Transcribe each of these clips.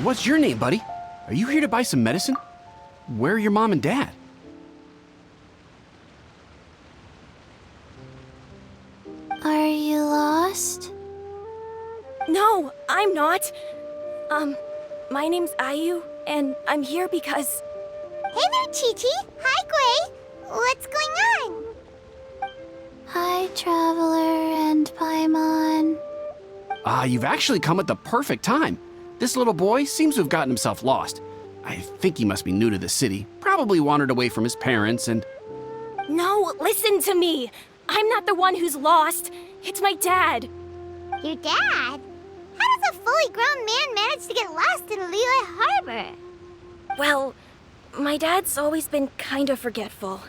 What's your name, buddy? Are you here to buy some medicine? Where are your mom and dad? Are you lost? No, I'm not. My name's Ayu, and I'm here because... Hey there, Qiqi. Hi, Gui. What's going on? Hi, Traveler and Paimon. You've actually come at the perfect time. This little boy seems to have gotten himself lost. I think he must be new to the city, probably wandered away from his parents and... No, listen to me. I'm not the one who's lost. It's my dad. Your dad? How does a fully grown man manage to get lost in Liyue Harbor? Well, my dad's always been kind of forgetful.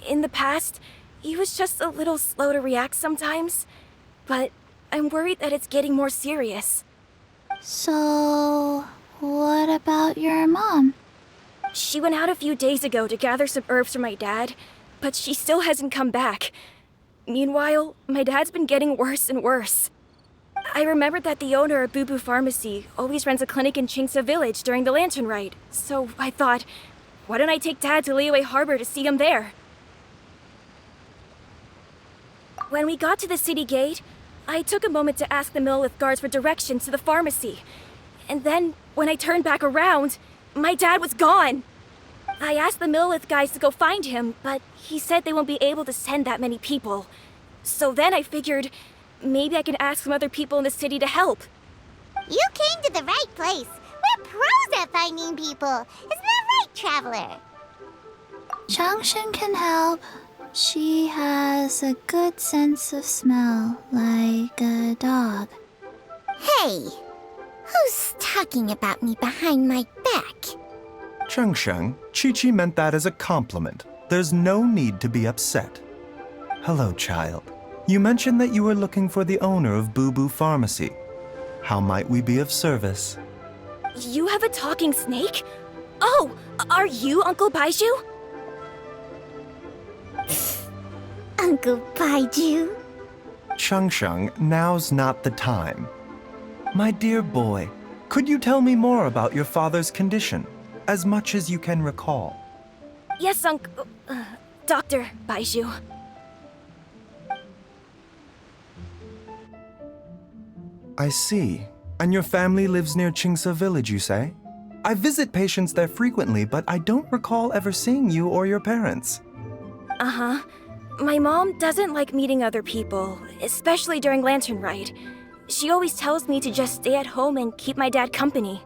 In the past, he was just a little slow to react sometimes. But I'm worried that it's getting more serious. So, what about your mom? She went out a few days ago to gather some herbs for my dad, but she still hasn't come back. Meanwhile, my dad's been getting worse and worse. I remembered that the owner of Boo Boo Pharmacy always runs a clinic in Qingce Village during the Lantern Rite, so I thought, why don't I take Dad to Liyue Harbor to see him there? When we got to the city gate, I took a moment to ask the Millelith guards for directions to the pharmacy. And then, when I turned back around, my dad was gone. I asked the Millelith guys to go find him, but he said they won't be able to send that many people. So then I figured, maybe I can ask some other people in the city to help. You came to the right place. We're pros at finding people. Isn't that right, Traveler? Genshin can help. She has a good sense of smell, like a dog. Hey, who's talking about me behind my back? Chengsheng, Qiqi meant that as a compliment. There's no need to be upset. Hello, child. You mentioned that you were looking for the owner of Boo Boo Pharmacy. How might we be of service? You have a talking snake? Oh, are you Uncle Baiju? Uncle Baiju? Chengsheng, now's not the time. My dear boy, could you tell me more about your father's condition, as much as you can recall? Yes, Dr. Baiju. I see. And your family lives near Qingce Village, you say? I visit patients there frequently, but I don't recall ever seeing you or your parents. Uh-huh. My mom doesn't like meeting other people, especially during Lantern Rite. She always tells me to just stay at home and keep my dad company.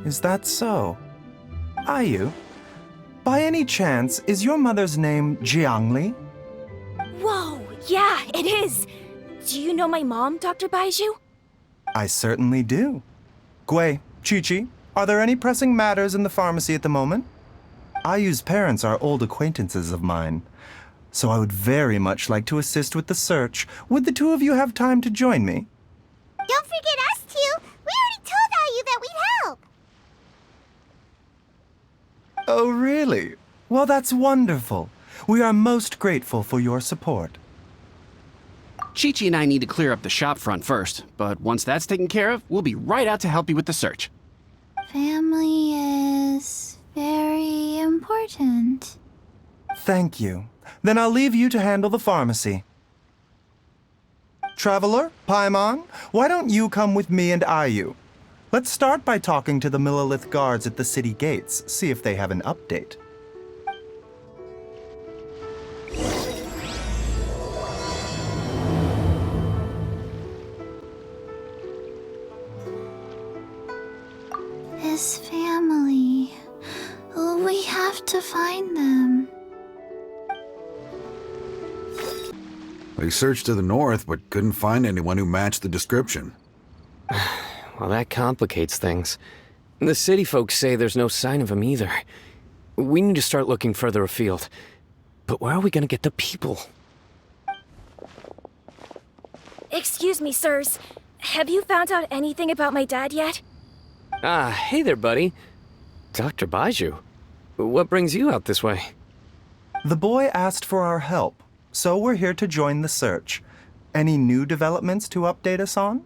Is that so? Ayu, by any chance, is your mother's name Jiangli? Whoa, yeah, it is! Do you know my mom, Dr. Baiju? I certainly do. Gui, Qiqi, are there any pressing matters in the pharmacy at the moment? Ayu's parents are old acquaintances of mine, so I would very much like to assist with the search. Would the two of you have time to join me? Don't forget us two. We already told Ayu that we'd help. Oh, really? Well, that's wonderful. We are most grateful for your support. Qiqi and I need to clear up the shop front first, but once that's taken care of, we'll be right out to help you with the search. Family is very important. Thank you. Then I'll leave you to handle the pharmacy. Traveler, Paimon, why don't you come with me and Ayu? Let's start by talking to the Millelith guards at the city gates, see if they have an update. His family. We have to find them. They searched to the north, but couldn't find anyone who matched the description. Well, that complicates things. The city folks say there's no sign of him either. We need to start looking further afield. But where are we gonna get the people? Excuse me, sirs. Have you found out anything about my dad yet? Hey there, buddy. Dr. Baiju. What brings you out this way? The boy asked for our help, so we're here to join the search. Any new developments to update us on?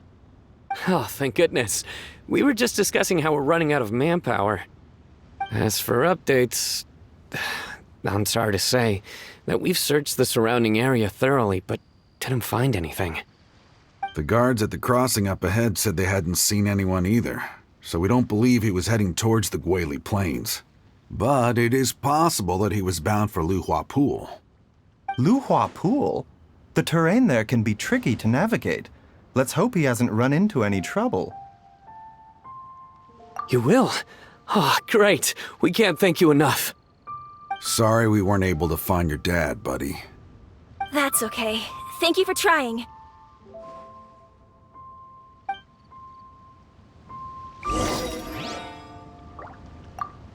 Oh, thank goodness. We were just discussing how we're running out of manpower. As for updates, I'm sorry to say that we've searched the surrounding area thoroughly, but didn't find anything. The guards at the crossing up ahead said they hadn't seen anyone either, so we don't believe he was heading towards the Guili Plains. But it is possible that he was bound for Luhua Pool. Luhua Pool? The terrain there can be tricky to navigate. Let's hope he hasn't run into any trouble. You will? Oh, great. We can't thank you enough. Sorry we weren't able to find your dad, buddy. That's okay. Thank you for trying.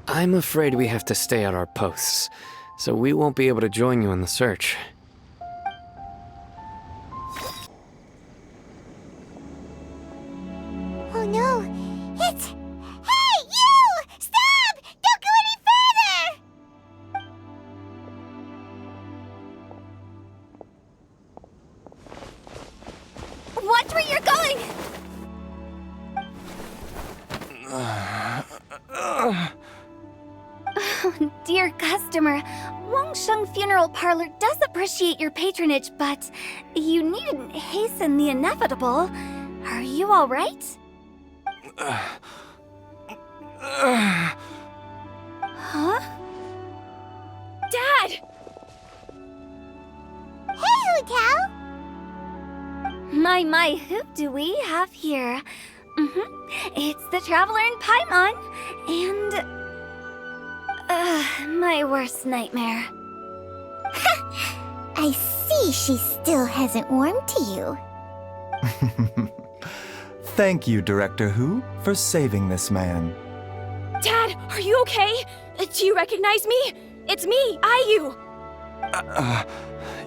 I'm afraid we have to stay at our posts, so we won't be able to join you in the search. Oh no! It's... Hey, you! Stop! Don't go any further! Watch where you're going! Dear customer, Wangsheng Funeral Parlor does appreciate your patronage, but you needn't hasten the inevitable. Are you all right? Huh? Dad! Hey, Hu Tao! My, who do we have here? It's the Traveler in Paimon, and... my worst nightmare. I see she still hasn't warmed to you. Thank you, Director Hu, for saving this man. Dad, are you okay? Do you recognize me? It's me, Ayu!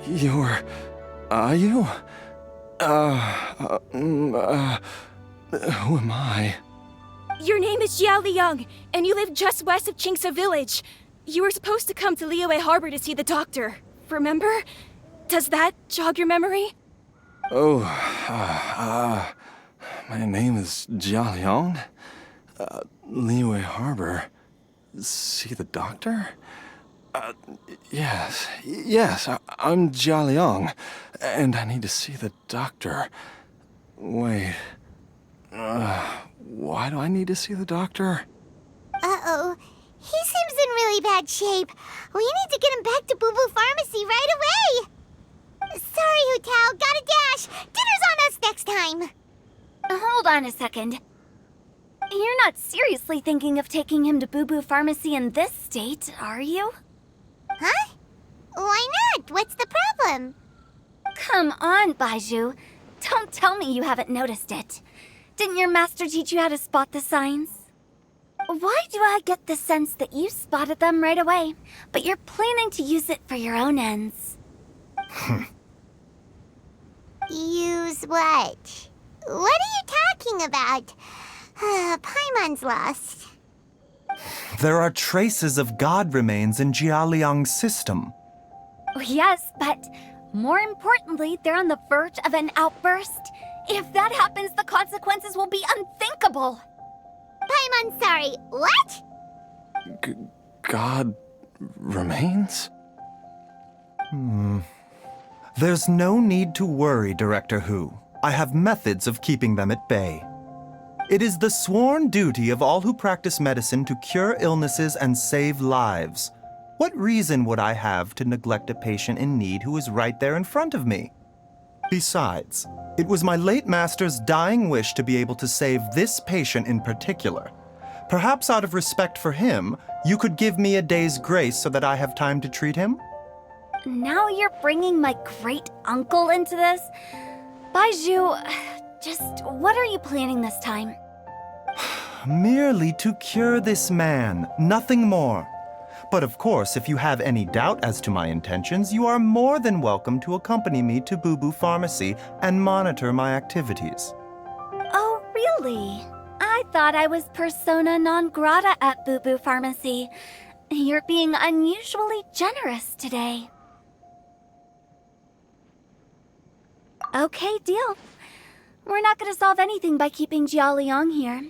You're... Ayu? Who am I? Your name is Jiao Liang, and you live just west of Qingse Village. You were supposed to come to Liyue Harbor to see the doctor. Remember? Does that jog your memory? Oh, my name is Jia Liang. Liyue Harbor. See the doctor? Yes, I'm Jia Liang, and I need to see the doctor. Wait, why do I need to see the doctor? Uh-oh. He seems in really bad shape. We need to get him back to Boo Boo Pharmacy right away. Sorry, Hu Tao. Gotta dash. Dinner's on us next time. Hold on a second. You're not seriously thinking of taking him to Boo Boo Pharmacy in this state, are you? Huh? Why not? What's the problem? Come on, Baizhu. Don't tell me you haven't noticed it. Didn't your master teach you how to spot the signs? Why do I get the sense that you spotted them right away, but you're planning to use it for your own ends? Use what? What are you talking about? Paimon's lost. There are traces of god remains in Jia Liang's system. Yes, but more importantly, they're on the verge of an outburst. If that happens, the consequences will be unthinkable. Paimon, sorry. What? God remains? There's no need to worry, Director Hu. I have methods of keeping them at bay. It is the sworn duty of all who practice medicine to cure illnesses and save lives. What reason would I have to neglect a patient in need who is right there in front of me? Besides, it was my late master's dying wish to be able to save this patient in particular. Perhaps out of respect for him, you could give me a day's grace so that I have time to treat him? Now you're bringing my great-uncle into this? Baizhu, just what are you planning this time? Merely to cure this man, nothing more. But of course, if you have any doubt as to my intentions, you are more than welcome to accompany me to Boo Boo Pharmacy and monitor my activities. Oh, really? I thought I was persona non grata at Boo Boo Pharmacy. You're being unusually generous today. Okay, deal. We're not gonna solve anything by keeping Jialiang here.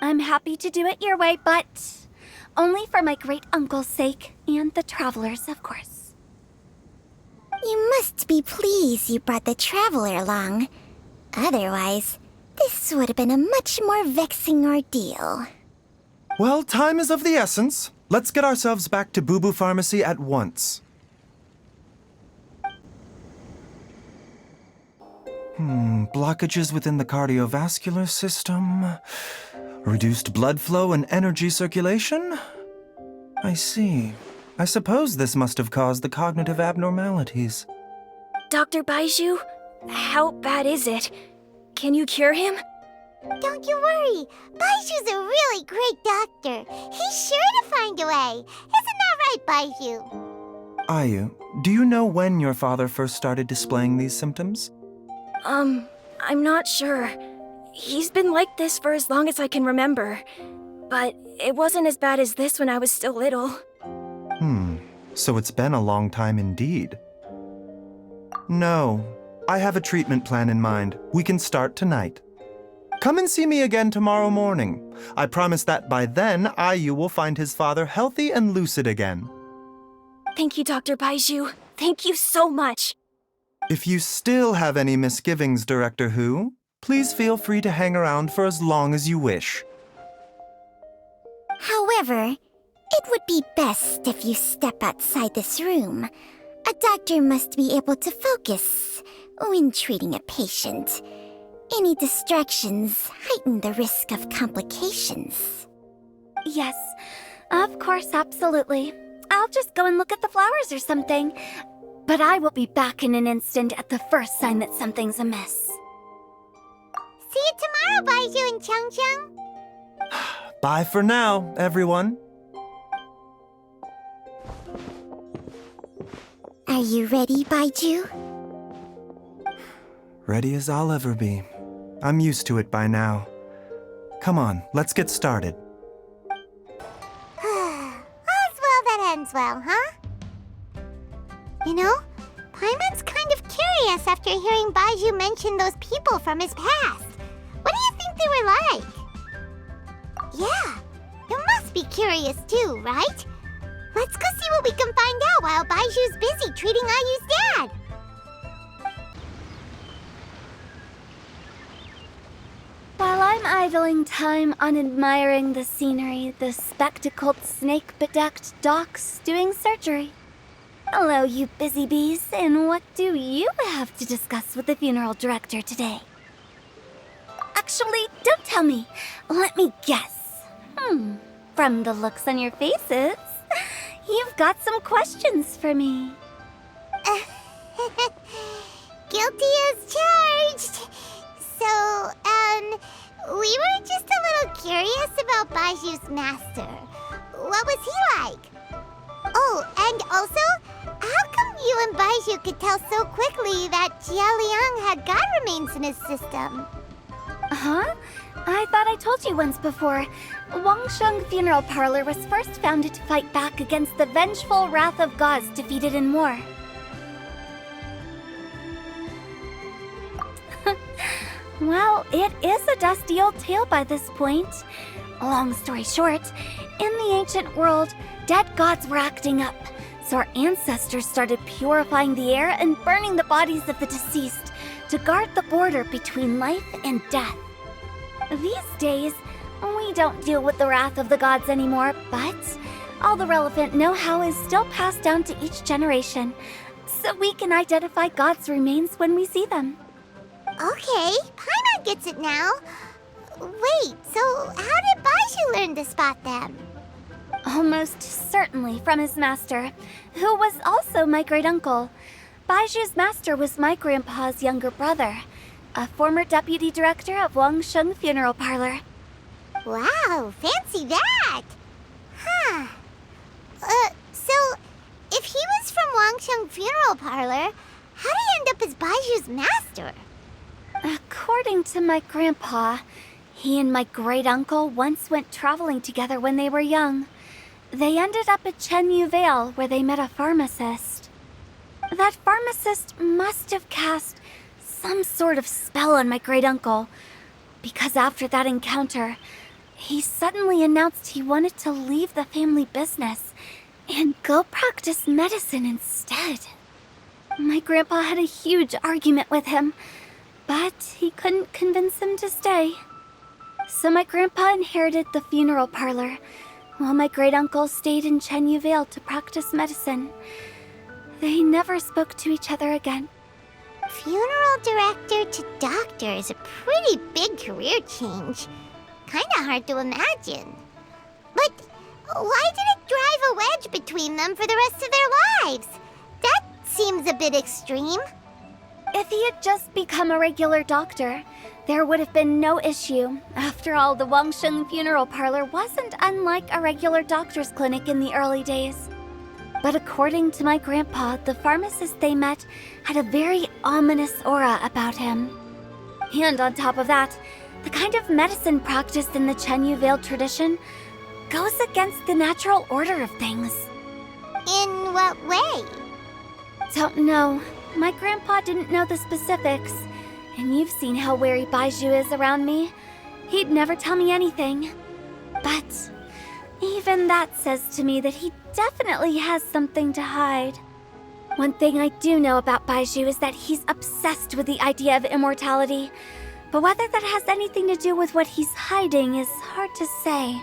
I'm happy to do it your way, but only for my great-uncle's sake and the travelers, of course. You must be pleased you brought the traveler along. Otherwise, this would have been a much more vexing ordeal. Well, time is of the essence. Let's get ourselves back to Boo Boo Pharmacy at once. Blockages within the cardiovascular system. Reduced blood flow and energy circulation? I see. I suppose this must have caused the cognitive abnormalities. Dr. Baizhu, how bad is it? Can you cure him? Don't you worry. Baiju's a really great doctor. He's sure to find a way. Isn't that right, Baizhu? Ayu, do you know when your father first started displaying these symptoms? I'm not sure. He's been like this for as long as I can remember. But it wasn't as bad as this when I was still little. So it's been a long time indeed. No, I have a treatment plan in mind. We can start tonight. Come and see me again tomorrow morning. I promise that by then, Ayu will find his father healthy and lucid again. Thank you, Dr. Baizhu. Thank you so much. If you still have any misgivings, Director Hu, please feel free to hang around for as long as you wish. However, it would be best if you step outside this room. A doctor must be able to focus when treating a patient. Any distractions heighten the risk of complications. Yes, of course, absolutely. I'll just go and look at the flowers or something. But I will be back in an instant at the first sign that something's amiss. See you tomorrow, Baizhu and Changcheng. Bye for now, everyone. Are you ready, Baizhu? Ready as I'll ever be. I'm used to it by now. Come on, let's get started. All's well that ends well, huh? You know, Paimon's kind of curious after hearing Baizhu mention those people from his past. What do you think they were like? Yeah, you must be curious too, right? Let's go see what we can find out while Baiju's busy treating Ayu's dad. While I'm idling time on admiring the scenery, the spectacled snake-bedecked docs doing surgery. Hello, you busy bees, and what do you have to discuss with the funeral director today? Actually, don't tell me. Let me guess. From the looks on your faces, you've got some questions for me. Guilty as charged. So, we were just a little curious about Baiju's master. What was he like? Oh, and also, how come you and Baizhu could tell so quickly that Jialiang had god remains in his system? Huh? I thought I told you once before. Wangsheng Funeral Parlor was first founded to fight back against the vengeful wrath of gods defeated in war. Well, it is a dusty old tale by this point. Long story short, in the ancient world, dead gods were acting up, so our ancestors started purifying the air and burning the bodies of the deceased to guard the border between life and death. These days, we don't deal with the wrath of the gods anymore, but all the relevant know-how is still passed down to each generation, so we can identify gods' remains when we see them. Okay, Paimon gets it now. Wait, so how did Baizhu learn to spot them? Almost certainly from his master, who was also my great-uncle. Baiju's master was my grandpa's younger brother, a former deputy director of Wangsheng Funeral Parlor. Wow, fancy that! Huh. So, if he was from Wangsheng Funeral Parlor, how did he end up as Baiju's master? According to my grandpa, he and my great-uncle once went traveling together when they were young. They ended up at Chenyu Vale, where they met a pharmacist. That pharmacist must have cast some sort of spell on my great uncle. Because after that encounter, he suddenly announced he wanted to leave the family business and go practice medicine instead. My grandpa had a huge argument with him, but he couldn't convince him to stay. So my grandpa inherited the funeral parlor, while my great uncle stayed in Chenyu Vale to practice medicine. They never spoke to each other again. Funeral director to doctor is a pretty big career change. Kinda hard to imagine. But why did it drive a wedge between them for the rest of their lives? That seems a bit extreme. If he had just become a regular doctor, there would have been no issue. After all, the Wangsheng Funeral Parlor wasn't unlike a regular doctor's clinic in the early days. But according to my grandpa, the pharmacist they met had a very ominous aura about him. And on top of that, the kind of medicine practiced in the Chenyu Vale tradition goes against the natural order of things. In what way? Don't know. My grandpa didn't know the specifics. And you've seen how wary Baizhu is around me. He'd never tell me anything. But even that says to me that he definitely has something to hide. One thing I do know about Baizhu is that he's obsessed with the idea of immortality. But whether that has anything to do with what he's hiding is hard to say.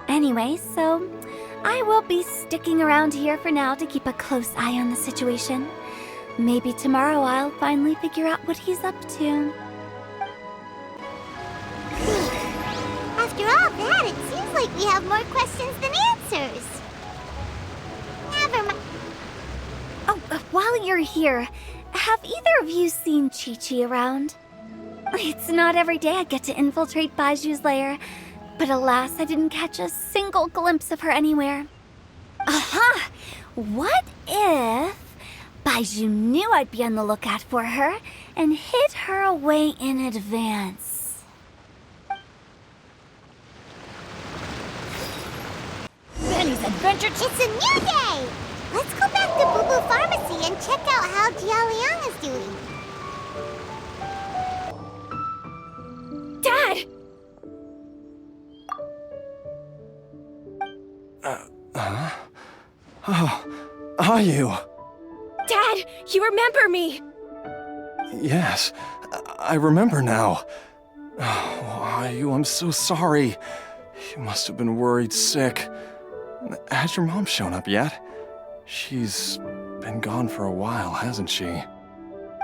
Anyway, so I will be sticking around here for now to keep a close eye on the situation. Maybe tomorrow I'll finally figure out what he's up to. After all that, it seems like we have more questions than answers. Never mind. Oh, while you're here, have either of you seen Qiqi around? It's not every day I get to infiltrate Baiju's lair, but alas, I didn't catch a single glimpse of her anywhere. Aha! What if Baizhu knew I'd be on the lookout for her and hid her away in advance? Benny's Adventure. It's a new day! Let's go back to Boo Boo Pharmacy and check out how Jia Liang is doing. Dad! Oh, are you? Dad, you remember me! Yes, I remember now. Oh, Ayu, I'm so sorry. You must have been worried sick. Has your mom shown up yet? She's been gone for a while, hasn't she?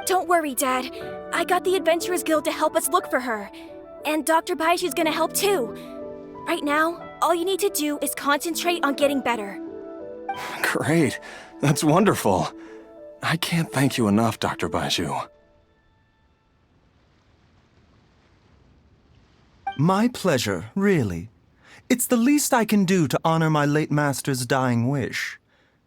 Don't worry, Dad. I got the Adventurers Guild to help us look for her. And Dr. Baiju's gonna help too. Right now, all you need to do is concentrate on getting better. Great. That's wonderful. I can't thank you enough, Dr. Baizhu. My pleasure, really. It's the least I can do to honor my late master's dying wish.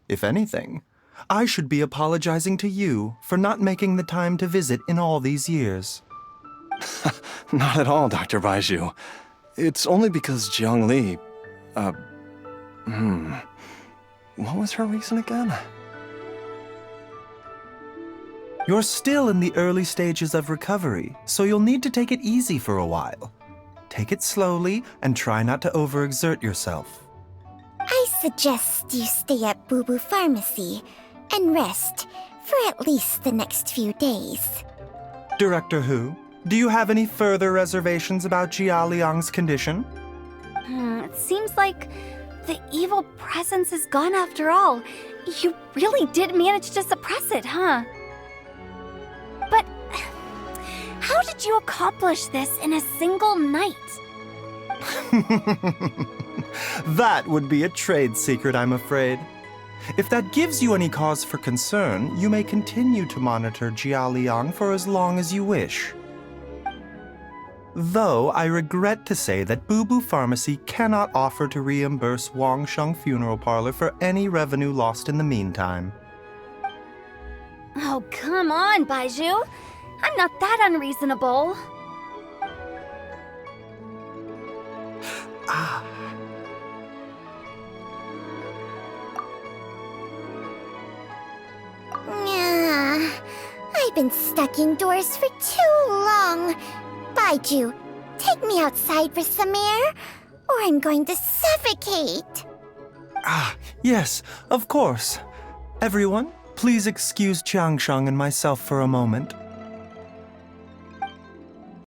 If anything, I should be apologizing to you for not making the time to visit in all these years. Not at all, Dr. Baizhu. It's only because Jiang Li... What was her reason again? You're still in the early stages of recovery, so you'll need to take it easy for a while. Take it slowly and try not to overexert yourself. I suggest you stay at Boo Boo Pharmacy and rest for at least the next few days. Director Hu, do you have any further reservations about Jia Liang's condition? It seems like the evil presence is gone after all. You really did manage to suppress it, huh? But how did you accomplish this in a single night? That would be a trade secret, I'm afraid. If that gives you any cause for concern, you may continue to monitor Jia Liang for as long as you wish. Though I regret to say that Boo Boo Pharmacy cannot offer to reimburse Wangsheng Funeral Parlor for any revenue lost in the meantime. Oh, come on, Baizhu. I'm not that unreasonable. Yeah, I been stuck indoors for too long. Baiju, take me outside for some air, or I'm going to suffocate. Ah, yes, of course. Everyone, please excuse Qiangsheng and myself for a moment.